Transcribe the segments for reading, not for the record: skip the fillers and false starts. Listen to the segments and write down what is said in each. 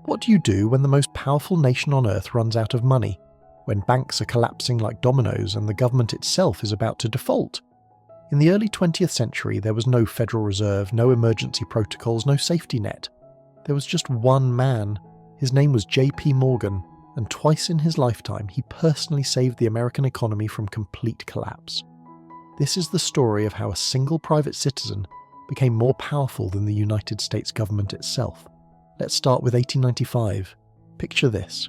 What do you do when the most powerful nation on earth runs out of money? When banks are collapsing like dominoes and the government itself is about to default? In the early 20th century, there was no Federal Reserve, no emergency protocols, no safety net. There was just one man. His name was J.P. Morgan, and twice in his lifetime he personally saved the American economy from complete collapse. This is the story of how a single private citizen became more powerful than the United States government itself. Let's start with 1895. Picture this.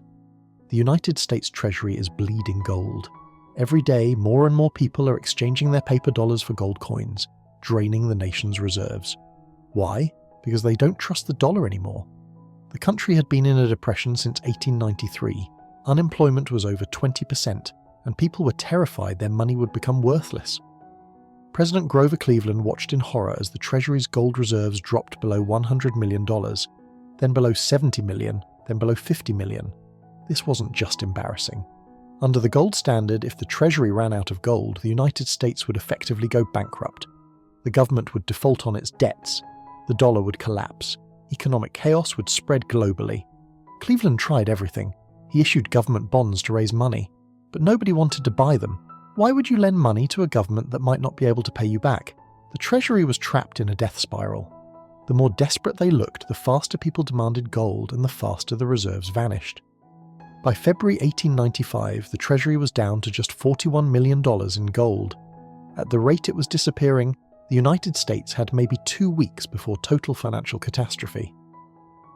The United States Treasury is bleeding gold. Every day, more and more people are exchanging their paper dollars for gold coins, draining the nation's reserves. Why? Because they don't trust the dollar anymore. The country had been in a depression since 1893. Unemployment was over 20%, and people were terrified their money would become worthless. President Grover Cleveland watched in horror as the Treasury's gold reserves dropped below $100 million, then below $70 million, then below $50 million. This wasn't just embarrassing. Under the gold standard, if the Treasury ran out of gold, the United States would effectively go bankrupt. The government would default on its debts. The dollar would collapse. Economic chaos would spread globally. Cleveland tried everything. He issued government bonds to raise money, but nobody wanted to buy them. Why would you lend money to a government that might not be able to pay you back? The Treasury was trapped in a death spiral. The more desperate they looked, the faster people demanded gold and the faster the reserves vanished. By February 1895, the Treasury was down to just $41 million in gold. At the rate it was disappearing, the United States had maybe 2 weeks before total financial catastrophe.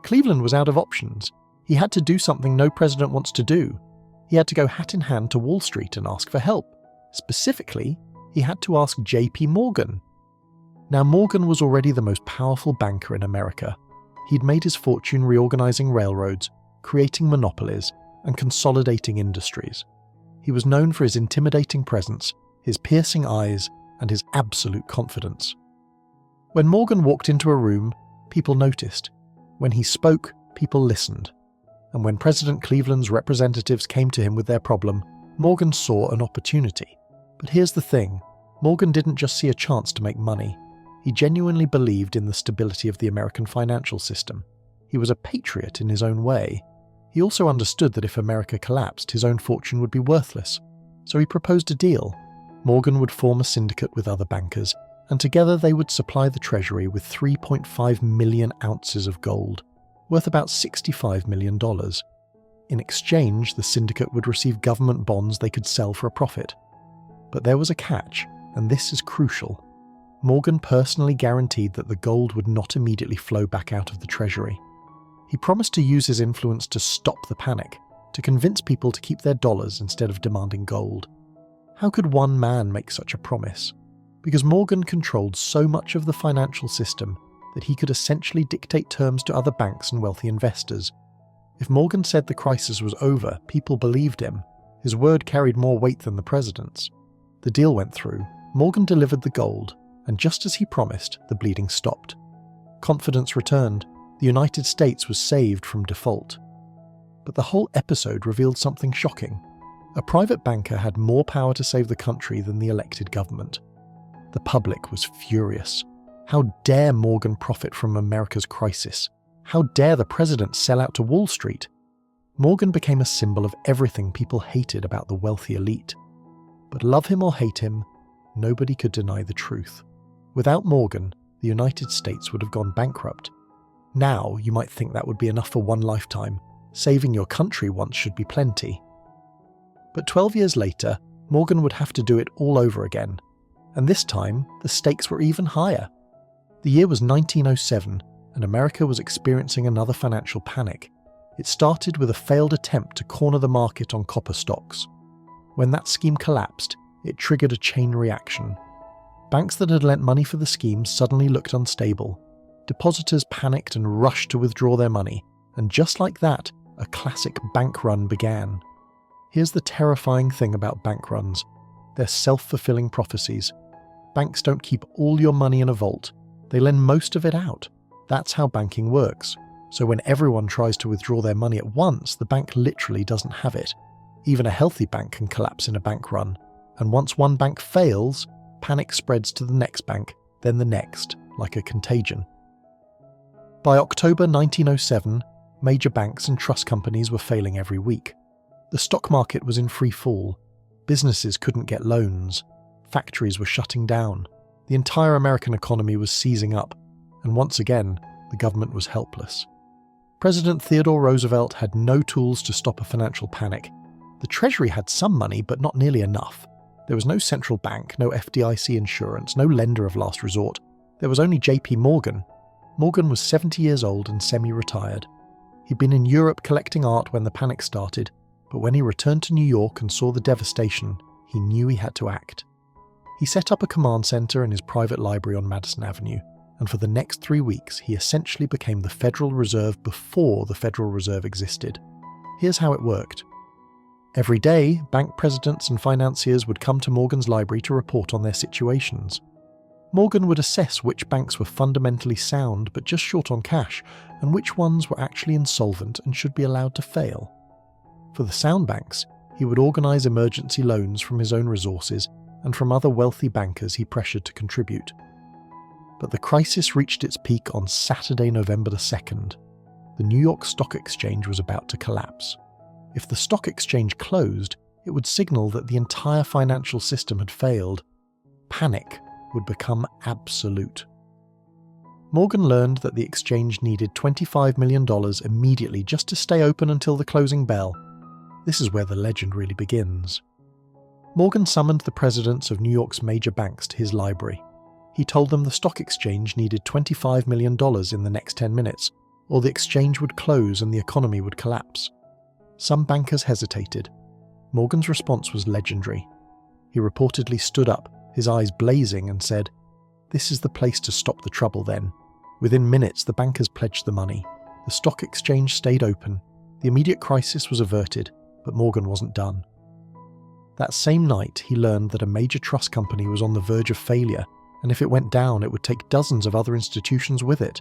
Cleveland was out of options. He had to do something no president wants to do. He had to go hat in hand to Wall Street and ask for help. Specifically, he had to ask J.P. Morgan. Now, Morgan was already the most powerful banker in America. He'd made his fortune reorganizing railroads, creating monopolies, and consolidating industries. He was known for his intimidating presence, his piercing eyes, and his absolute confidence. When Morgan walked into a room, people noticed. When he spoke, people listened. And when President Cleveland's representatives came to him with their problem, Morgan saw an opportunity. But here's the thing, Morgan didn't just see a chance to make money. He genuinely believed in the stability of the American financial system. He was a patriot in his own way. He also understood that if America collapsed, his own fortune would be worthless. So he proposed a deal. Morgan would form a syndicate with other bankers, and together they would supply the Treasury with 3.5 million ounces of gold, worth about $65 million. In exchange, the syndicate would receive government bonds they could sell for a profit. But there was a catch, and this is crucial. Morgan personally guaranteed that the gold would not immediately flow back out of the Treasury. He promised to use his influence to stop the panic, to convince people to keep their dollars instead of demanding gold. How could one man make such a promise? Because Morgan controlled so much of the financial system that he could essentially dictate terms to other banks and wealthy investors. If Morgan said the crisis was over, people believed him. His word carried more weight than the president's. The deal went through. Morgan delivered the gold, and just as he promised, the bleeding stopped. Confidence returned. The United States was saved from default. But the whole episode revealed something shocking. A private banker had more power to save the country than the elected government. The public was furious. How dare Morgan profit from America's crisis? How dare the president sell out to Wall Street? Morgan became a symbol of everything people hated about the wealthy elite. But love him or hate him, nobody could deny the truth. Without Morgan, the United States would have gone bankrupt. Now, you might think that would be enough for one lifetime. Saving your country once should be plenty. But 12 years later, Morgan would have to do it all over again. And this time, the stakes were even higher. The year was 1907, and America was experiencing another financial panic. It started with a failed attempt to corner the market on copper stocks. When that scheme collapsed, it triggered a chain reaction. Banks that had lent money for the scheme suddenly looked unstable. Depositors panicked and rushed to withdraw their money, and just like that, a classic bank run began. Here's the terrifying thing about bank runs. They're self-fulfilling prophecies. Banks don't keep all your money in a vault. They lend most of it out. That's how banking works. So when everyone tries to withdraw their money at once, the bank literally doesn't have it. Even a healthy bank can collapse in a bank run. And once one bank fails, panic spreads to the next bank, then the next, like a contagion. By October 1907, Major banks and trust companies were failing every week. The stock market was in free fall. Businesses couldn't get loans. Factories were shutting down. The entire American economy was seizing up, and once again, the government was helpless. President Theodore Roosevelt had no tools to stop a financial panic. The Treasury had some money, but not nearly enough. There was no central bank, no FDIC insurance, no lender of last resort. There was only J.P. Morgan. Morgan was 70 years old and semi-retired. He'd been in Europe collecting art when the panic started, but when he returned to New York and saw the devastation, he knew he had to act. He set up a command center in his private library on Madison Avenue, and for the next 3 weeks he essentially became the Federal Reserve before the Federal Reserve existed. Here's how it worked. Every day, bank presidents and financiers would come to Morgan's library to report on their situations. Morgan would assess which banks were fundamentally sound but just short on cash, and which ones were actually insolvent and should be allowed to fail. For the sound banks, he would organize emergency loans from his own resources and from other wealthy bankers he pressured to contribute. But the crisis reached its peak on Saturday, November the 2nd. The New York Stock Exchange was about to collapse. If the stock exchange closed, it would signal that the entire financial system had failed. Panic would become absolute. Morgan learned that the exchange needed $25 million immediately just to stay open until the closing bell. This is where the legend really begins. Morgan summoned the presidents of New York's major banks to his library. He told them the stock exchange needed $25 million in the next 10 minutes, or the exchange would close and the economy would collapse. Some bankers hesitated. Morgan's response was legendary. He reportedly stood up, his eyes blazing, and said, "This is the place to stop the trouble then." Within minutes, the bankers pledged the money. The stock exchange stayed open. The immediate crisis was averted, but Morgan wasn't done. That same night, he learned that a major trust company was on the verge of failure, and if it went down, it would take dozens of other institutions with it.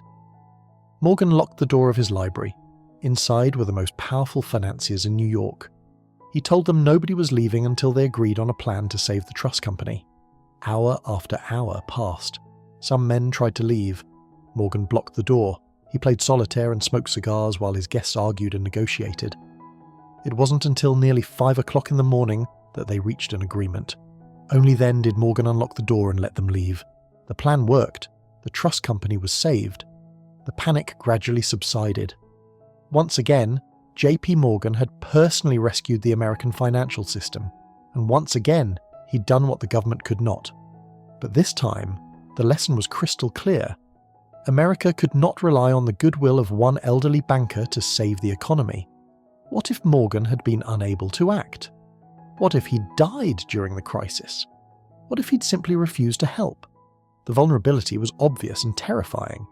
Morgan locked the door of his library. Inside were the most powerful financiers in New York. He told them nobody was leaving until they agreed on a plan to save the trust company. Hour after hour passed. Some men tried to leave. Morgan blocked the door. He played solitaire and smoked cigars while his guests argued and negotiated. It wasn't until nearly 5 o'clock in the morning that they reached an agreement. Only then did Morgan unlock the door and let them leave. The plan worked. The trust company was saved. The panic gradually subsided. Once again, J.P. Morgan had personally rescued the American financial system, and once again, he'd done what the government could not. But this time, the lesson was crystal clear. America could not rely on the goodwill of one elderly banker to save the economy. What if Morgan had been unable to act? What if he'd died during the crisis? What if he'd simply refused to help? The vulnerability was obvious and terrifying.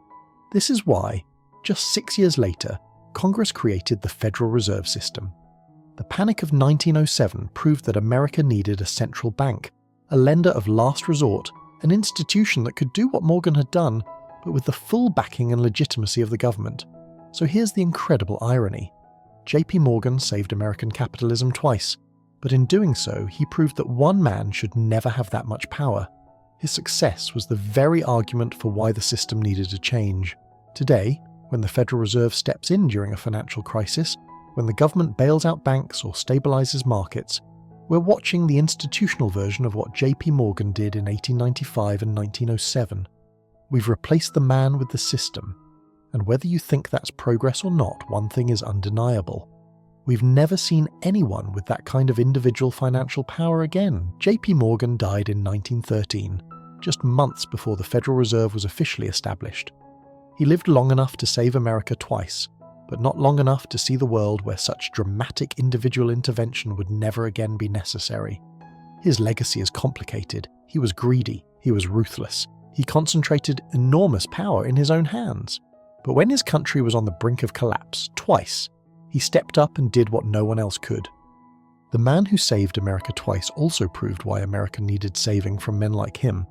This is why, just 6 years later, Congress created the Federal Reserve System. The Panic of 1907 proved that America needed a central bank, a lender of last resort, an institution that could do what Morgan had done, but with the full backing and legitimacy of the government. So here's the incredible irony. J.P. Morgan saved American capitalism twice, but in doing so, he proved that one man should never have that much power. His success was the very argument for why the system needed a change. Today, when the Federal Reserve steps in during a financial crisis, when the government bails out banks or stabilizes markets, we're watching the institutional version of what J.P. Morgan did in 1895 and 1907. We've replaced the man with the system. And whether you think that's progress or not, one thing is undeniable. We've never seen anyone with that kind of individual financial power again. J.P. Morgan died in 1913, just months before the Federal Reserve was officially established. He lived long enough to save America twice, but not long enough to see the world where such dramatic individual intervention would never again be necessary. His legacy is complicated. He was greedy. He was ruthless. He concentrated enormous power in his own hands. But when his country was on the brink of collapse, twice, he stepped up and did what no one else could. The man who saved America twice also proved why America needed saving from men like him.